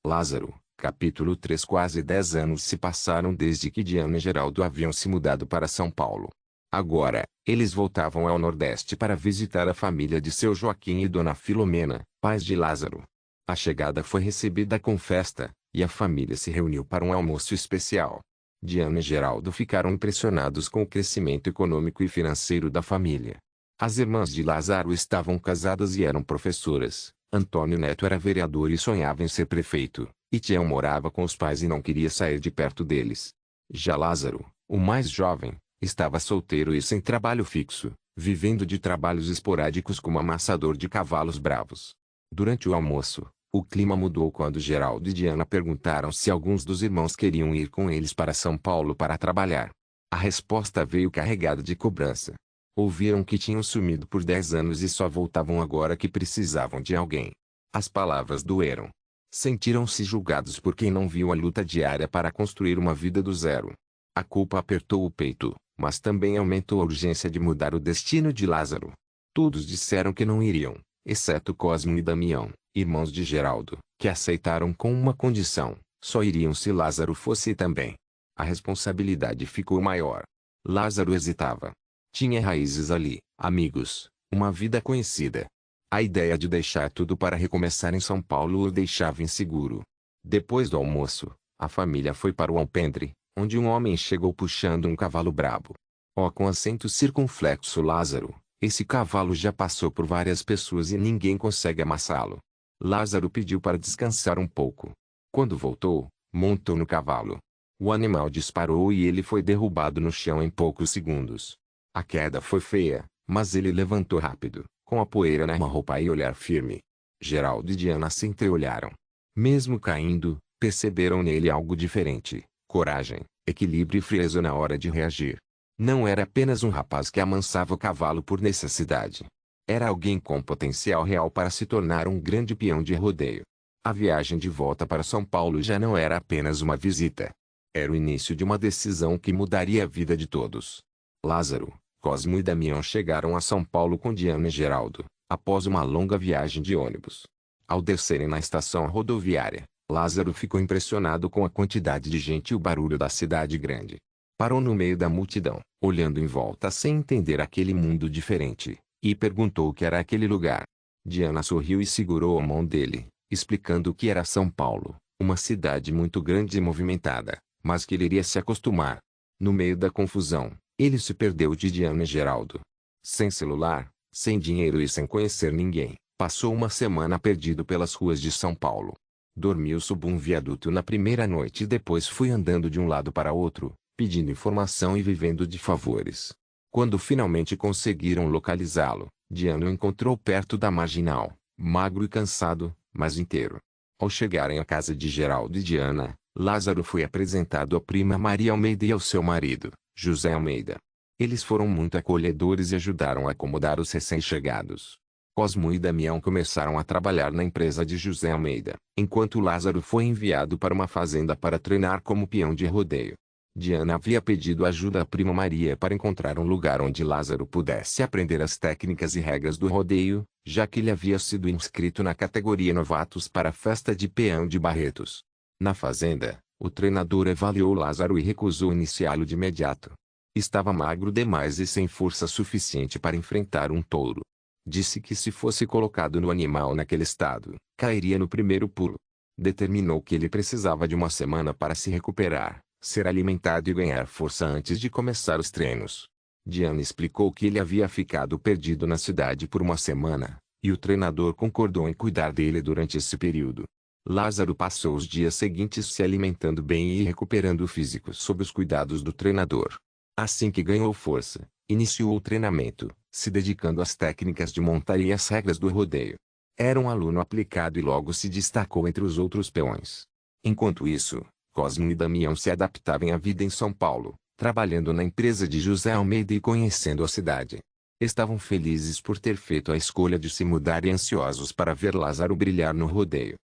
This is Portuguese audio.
Lázaro, capítulo 3. Quase 10 anos se passaram desde que Diana e Geraldo haviam se mudado para São Paulo. Agora, eles voltavam ao Nordeste para visitar a família de seu Joaquim e Dona Filomena, pais de Lázaro. A chegada foi recebida com festa, e a família se reuniu para um almoço especial. Diana e Geraldo ficaram impressionados com o crescimento econômico e financeiro da família. As irmãs de Lázaro estavam casadas e eram professoras. Antônio Neto era vereador e sonhava em ser prefeito, e Tião morava com os pais e não queria sair de perto deles. Já Lázaro, o mais jovem, estava solteiro e sem trabalho fixo, vivendo de trabalhos esporádicos como amassador de cavalos bravos. Durante o almoço, o clima mudou quando Geraldo e Diana perguntaram se alguns dos irmãos queriam ir com eles para São Paulo para trabalhar. A resposta veio carregada de cobrança. Ouviram que tinham sumido por 10 anos e só voltavam agora que precisavam de alguém. As palavras doeram. Sentiram-se julgados por quem não viu a luta diária para construir uma vida do zero. A culpa apertou o peito, mas também aumentou a urgência de mudar o destino de Lázaro. Todos disseram que não iriam, exceto Cosmo e Damião, irmãos de Geraldo, que aceitaram com uma condição: só iriam se Lázaro fosse também. A responsabilidade ficou maior. Lázaro hesitava. Tinha raízes ali, amigos, uma vida conhecida. A ideia de deixar tudo para recomeçar em São Paulo o deixava inseguro. Depois do almoço, a família foi para o alpendre, onde um homem chegou puxando um cavalo brabo. Com acento circunflexo: Lázaro, esse cavalo já passou por várias pessoas e ninguém consegue amassá-lo. Lázaro pediu para descansar um pouco. Quando voltou, montou no cavalo. O animal disparou e ele foi derrubado no chão em poucos segundos. A queda foi feia, mas ele levantou rápido, com a poeira na roupa e olhar firme. Geraldo e Diana se entreolharam. Mesmo caindo, perceberam nele algo diferente: coragem, equilíbrio e frieza na hora de reagir. Não era apenas um rapaz que amansava o cavalo por necessidade. Era alguém com potencial real para se tornar um grande peão de rodeio. A viagem de volta para São Paulo já não era apenas uma visita. Era o início de uma decisão que mudaria a vida de todos. Lázaro, Cosmo e Damião chegaram a São Paulo com Diana e Geraldo, após uma longa viagem de ônibus. Ao descerem na estação rodoviária, Lázaro ficou impressionado com a quantidade de gente e o barulho da cidade grande. Parou no meio da multidão, olhando em volta sem entender aquele mundo diferente, e perguntou o que era aquele lugar. Diana sorriu e segurou a mão dele, explicando que era São Paulo, uma cidade muito grande e movimentada, mas que ele iria se acostumar. No meio da confusão, ele se perdeu de Diana e Geraldo. Sem celular, sem dinheiro e sem conhecer ninguém, passou uma semana perdido pelas ruas de São Paulo. Dormiu sob um viaduto na primeira noite e depois foi andando de um lado para outro, pedindo informação e vivendo de favores. Quando finalmente conseguiram localizá-lo, Diana o encontrou perto da marginal, magro e cansado, mas inteiro. Ao chegarem à casa de Geraldo e Diana, Lázaro foi apresentado à prima Maria Almeida e ao seu marido, José Almeida. Eles foram muito acolhedores e ajudaram a acomodar os recém-chegados. Cosmo e Damião começaram a trabalhar na empresa de José Almeida, enquanto Lázaro foi enviado para uma fazenda para treinar como peão de rodeio. Diana havia pedido ajuda à prima Maria para encontrar um lugar onde Lázaro pudesse aprender as técnicas e regras do rodeio, já que ele havia sido inscrito na categoria novatos para a festa de peão de Barretos. Na fazenda, o treinador avaliou Lázaro e recusou iniciá-lo de imediato. Estava magro demais e sem força suficiente para enfrentar um touro. Disse que se fosse colocado no animal naquele estado, cairia no primeiro pulo. Determinou que ele precisava de uma semana para se recuperar, ser alimentado e ganhar força antes de começar os treinos. Diana explicou que ele havia ficado perdido na cidade por uma semana, e o treinador concordou em cuidar dele durante esse período. Lázaro passou os dias seguintes se alimentando bem e recuperando o físico sob os cuidados do treinador. Assim que ganhou força, iniciou o treinamento, se dedicando às técnicas de montar e às regras do rodeio. Era um aluno aplicado e logo se destacou entre os outros peões. Enquanto isso, Cosmo e Damião se adaptavam à vida em São Paulo, trabalhando na empresa de José Almeida e conhecendo a cidade. Estavam felizes por ter feito a escolha de se mudar e ansiosos para ver Lázaro brilhar no rodeio.